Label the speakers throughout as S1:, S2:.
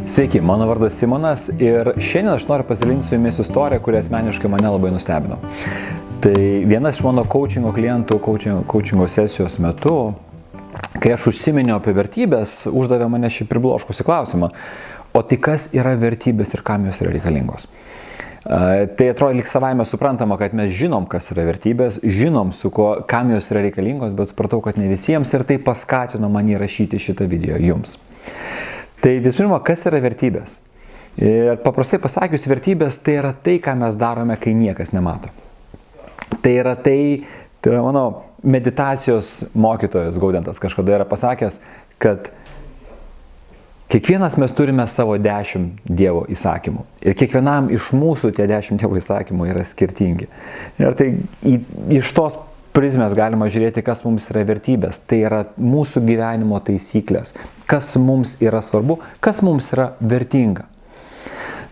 S1: Sveiki, mano vardas Simonas ir šiandien aš noriu pasidalinti su jumis istoriją, kuri asmeniškai mane labai nustebino. Tai vienas iš mano coachingo klientų coachingo sesijos metu, kai aš užsiminiau apie vertybės, uždavė mane šį pribloškusį klausimą: o tai kas yra vertybės ir kam jos yra reikalingos? Tai atrodo lyg savaime suprantama, kad mes žinom, kas yra vertybės, žinom, kam jos yra reikalingos, bet supratau, kad ne visiems, ir tai paskatino mane įrašyti šitą video jums. Tai visų pirma, kas yra vertybės? Ir paprastai pasakius, vertybės tai yra tai, ką mes darome, kai niekas nemato. Tai yra mano meditacijos mokytojas Gaudentas kažkada yra pasakęs, kad kiekvienas mes turime savo 10 Dievo įsakymų. Ir kiekvienam iš mūsų tie 10 Dievo įsakymų yra skirtingi. Ir tai iš tos prizmės galima žiūrėti, kas mums yra vertybės. Tai yra mūsų gyvenimo taisyklės. Kas mums yra svarbu, kas mums yra vertinga.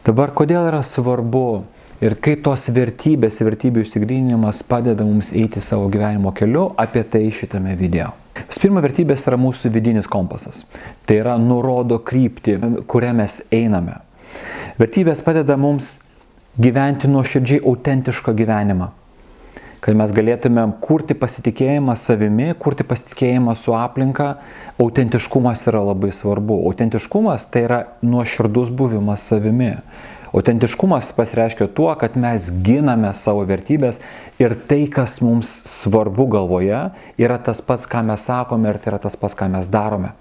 S1: Dabar, kodėl yra svarbu ir kaip tos vertybės, vertybių išsigryninimas padeda mums eiti savo gyvenimo keliu, apie tai šitame video. Pirma, vertybės yra mūsų vidinis kompasas. Tai yra nurodo kryptį, kuria mes einame. Vertybės padeda mums gyventi nuoširdžiai autentišką gyvenimą. Kad mes galėtumėm kurti pasitikėjimą savimi, kurti pasitikėjimą su aplinka. Autentiškumas yra labai svarbu. Autentiškumas tai yra nuoširdus buvimas savimi. Autentiškumas pasireiškia tuo, kad mes giname savo vertybės ir tai, kas mums svarbu galvoje, yra tas pats, ką mes sakome, ir tai yra tas pats, ką mes darome.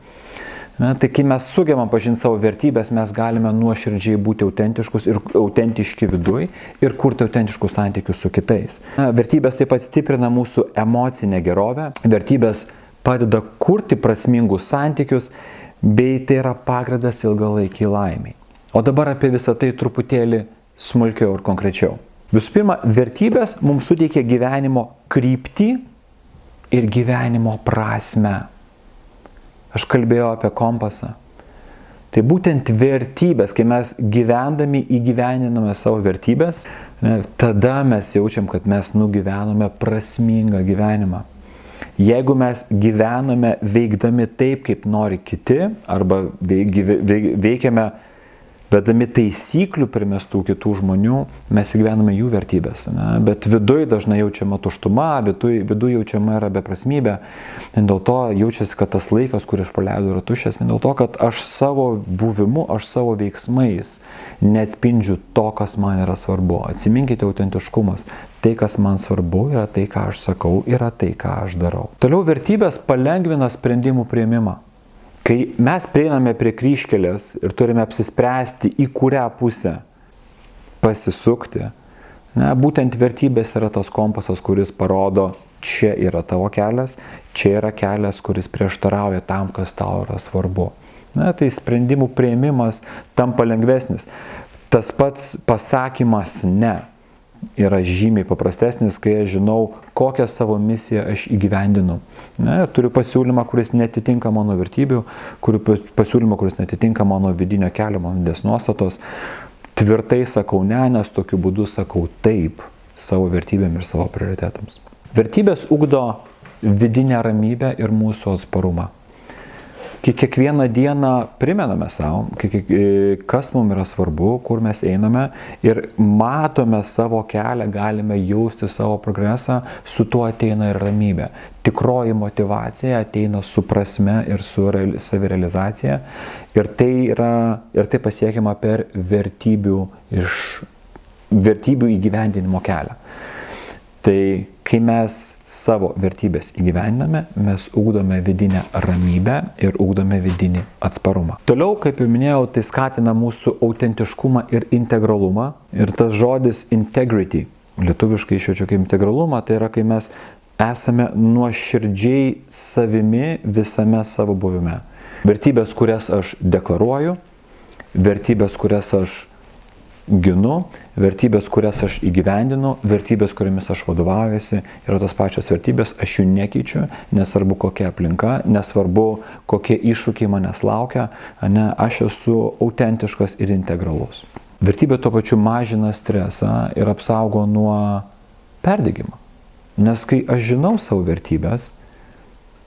S1: Tai kai mes sugebam pažinti savo vertybės, mes galime nuoširdžiai būti autentiškus ir autentiški viduj ir kurti autentiškus santykius su kitais. Vertybės taip pat stiprina mūsų emocinę gerovę. Vertybės padeda kurti prasmingus santykius, bei tai yra pagrindas ilgalaikiai laimiai. O dabar apie visą tai truputėlį smulkiau ir konkrečiau. Visų pirma, vertybės mums suteikia gyvenimo kryptį ir gyvenimo prasmę. Aš kalbėjau apie kompasą. Tai būtent vertybės, kai mes gyvendami įgyvendiname savo vertybės, tada mes jaučiam, kad mes nugyvenome prasmingą gyvenimą. Jeigu mes gyvename veikdami taip, kaip nori kiti, arba veikiame vedami taisyklių primestų kitų žmonių, mes įgyvename jų vertybės. Bet viduj dažnai jaučiama tuštuma, viduj jaučiama yra beprasmybė. Dėl to jaučiasi, kad tas laikas, kurį aš praleidau, yra tuščias. Dėl to, kad aš savo buvimu, aš savo veiksmais neatspindžiu to, kas man yra svarbu. Atsiminkite autentiškumas. Tai, kas man svarbu, yra tai, ką aš sakau, yra tai, ką aš darau. Toliau vertybės palengvina sprendimų priėmimą. Kai mes prieiname prie kryžkelės ir turime apsispręsti, į kurią pusę pasisukti, būtent vertybės yra tas kompasas, kuris parodo, čia yra tavo kelias, čia yra kelias, kuris prieštarauja tam, kas tau yra svarbu. Tai sprendimų priėmimas tampa lengvesnis. Tas pats pasakymas ne yra žymiai paprastesnis, kai aš žinau, kokią savo misiją aš įgyvendinu. Turiu pasiūlymą, kuris netitinka mano vertybių, pasiūlymą, kuris netitinka mano vidinio kelio, mano vidinės nuostatos. Tvirtai sakau ne, nes tokiu būdu sakau taip savo vertybėm ir savo prioritetams. Vertybės ugdo vidinę ramybę ir mūsų atsparumą. Kai kiekvieną dieną primename savo, kas mums yra svarbu, kur mes einame ir matome savo kelią, galime jausti savo progresą, su tuo ateina ir ramybė. Tikroji motyvacija ateina su prasme ir su savirealizacija ir tai pasiekiama per vertybių įgyvendinimo kelią. Tai kai mes savo vertybės įgyvendiname, mes ugdome vidinę ramybę ir ugdome vidinį atsparumą. Toliau, kaip jau minėjau, tai skatina mūsų autentiškumą ir integralumą. Ir tas žodis integrity, lietuviškai išverčiu kaip integralumą, tai yra, kai mes esame nuoširdžiai savimi visame savo buvime. Vertybės, kurias aš deklaruoju, vertybės, kurias aš ginu, vertybės, kurias aš įgyvendinu, vertybės, kuriamis aš vadovaujuosi, yra tos pačios vertybės, aš jų nekeičiu, nesvarbu kokia aplinka, nesvarbu kokie iššūkiai manęs laukia, aš esu autentiškas ir integralus. Vertybė tuo pačiu mažina stresą ir apsaugo nuo perdegimo. Nes kai aš žinau savo vertybės,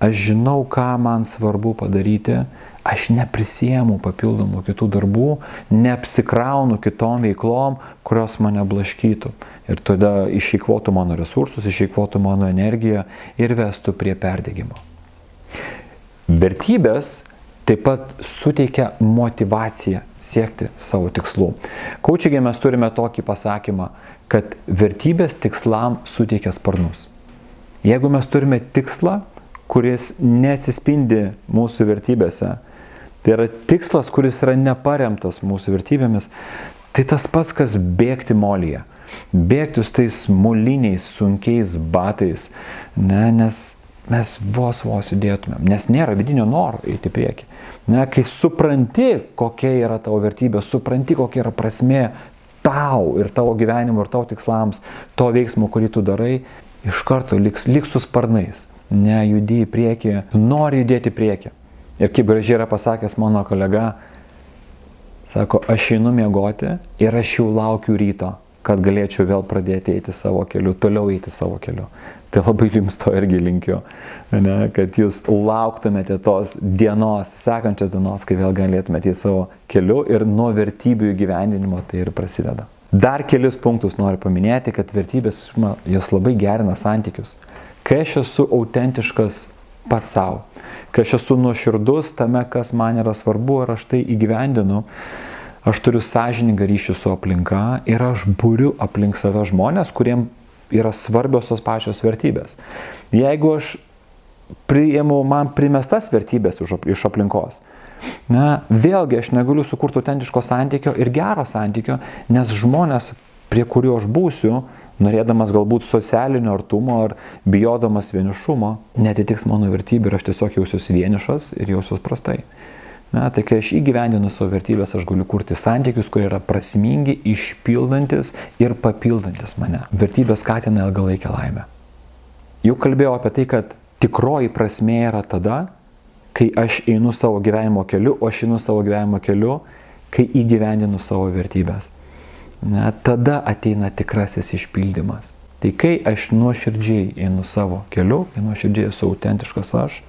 S1: aš žinau, ką man svarbu padaryti, aš neprisiemu papildomų kitų darbų, neapsikraunu kitom veiklom, kurios mane blaškytų. Ir tada išeikvotų mano resursus, išeikvotų mano energiją ir vestų prie perdegimo. Vertybės taip pat suteikia motivaciją siekti savo tikslų. Kaučinge mes turime tokį pasakymą, kad vertybės tikslam suteikia sparnus. Jeigu mes turime tikslą, kuris neatsispindi mūsų vertybėse, tai yra tikslas, kuris yra neparemtas mūsų vertybėmis, tai tas pats, kas bėgti molyje. Bėgti su tais moliniais, sunkiais batais, nes mes vos judėtumėm, nes nėra vidinio noro eiti į priekį. Kai supranti, kokia yra tavo vertybė, supranti, kokia yra prasmė tau ir tavo gyvenimo ir tavo tikslams, to veiksmo, kurį tu darai, iš karto liks su sparnais, nejudi į priekį, nori judėti į priekį. Ir kaip gražiai yra pasakęs mano kolega, sako, aš einu miegoti ir aš jau laukiu ryto, kad galėčiau vėl pradėti eiti savo keliu, toliau eiti savo keliu. Tai labai jums to irgi linkiu, kad jūs lauktumėte tos dienos, sekančios dienos, kai vėl galėtumėte eiti savo keliu ir nuo vertybių įgyvendinimo tai ir prasideda. Dar kelis punktus noriu paminėti, kad vertybės, jos labai gerina santykius. Kai aš esu autentiškas pats savo, kai aš esu nuoširdus tame, kas man yra svarbu ir aš tai įgyvendinu, aš turiu sąžiningą ryšį su aplinka ir aš būriu aplink save žmonės, kuriem yra svarbios tos pačios vertybės. Jeigu aš priimu man primestas vertybės iš aplinkos, vėlgi aš negaliu sukurti autentiško santykio ir gero santykio, nes žmonės, prie kurių aš būsiu, norėdamas galbūt socialinio artumo ar bijodamas vienišumo, netitiks mano vertybių ir aš tiesiog jausiuosi vienišas ir jausiuosi prastai. Tai kai aš įgyvendinu savo vertybės, aš galiu kurti santykius, kurie yra prasmingi, išpildantis ir papildantis mane. Vertybės skatina ilgalaikę laimę. Jau kalbėjau apie tai, kad tikroji prasmė yra tada, kai aš einu savo gyvenimo keliu, o aš einu savo gyvenimo keliu, kai įgyvendinu savo vertybės. Tada ateina tikrasis išpildymas. Tai kai aš nuoširdžiai einu savo keliu, kai nuoširdžiai esu autentiškas aš,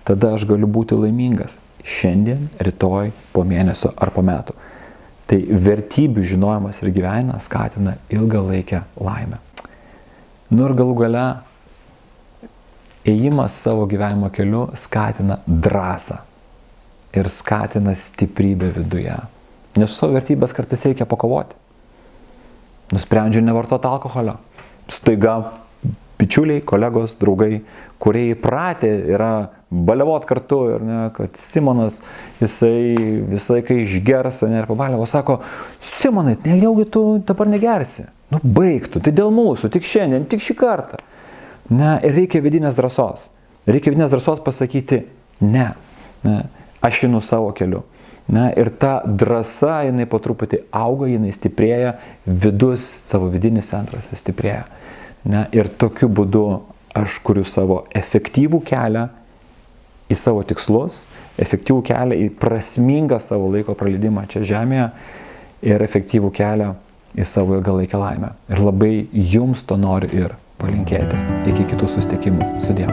S1: tada aš galiu būti laimingas. Šiandien, rytoj, po mėnesio ar po metų. Tai vertybių žinojimas ir gyvenimas skatina ilgalaikę laimę. Ir galų gale, ėjimas savo gyvenimo keliu skatina drąsą ir skatina stiprybę viduje. Nes savo vertybės kartais reikia pakovoti. Nusprendžiu nevartoti alkoholio. Staiga bičiuliai, kolegos, draugai, kurie įpratę yra baliavot kartu ir kad Simonas, jisai visą laiką išgers ir pabaliavo, sako, Simonai, nejaugi tu dabar negersi. Baigtų, tai dėl mūsų, tik šiandien, tik šį kartą. Ir reikia vidinės drąsos. Reikia vidinės drąsos pasakyti ne. Aš einu savo keliu. Ir ta drąsa, jinai po truputį auga, jinai stiprėja, vidus, savo vidinis centras stiprėja. Ir tokiu būdu aš kuriu savo efektyvų kelią į savo tikslus, efektyvų kelią į prasmingą savo laiko praleidimą čia žemėje ir efektyvų kelią į savo ilgalaikę laimę. Ir labai jums to noriu ir palinkėti. Iki kitų susitikimų. Sudie.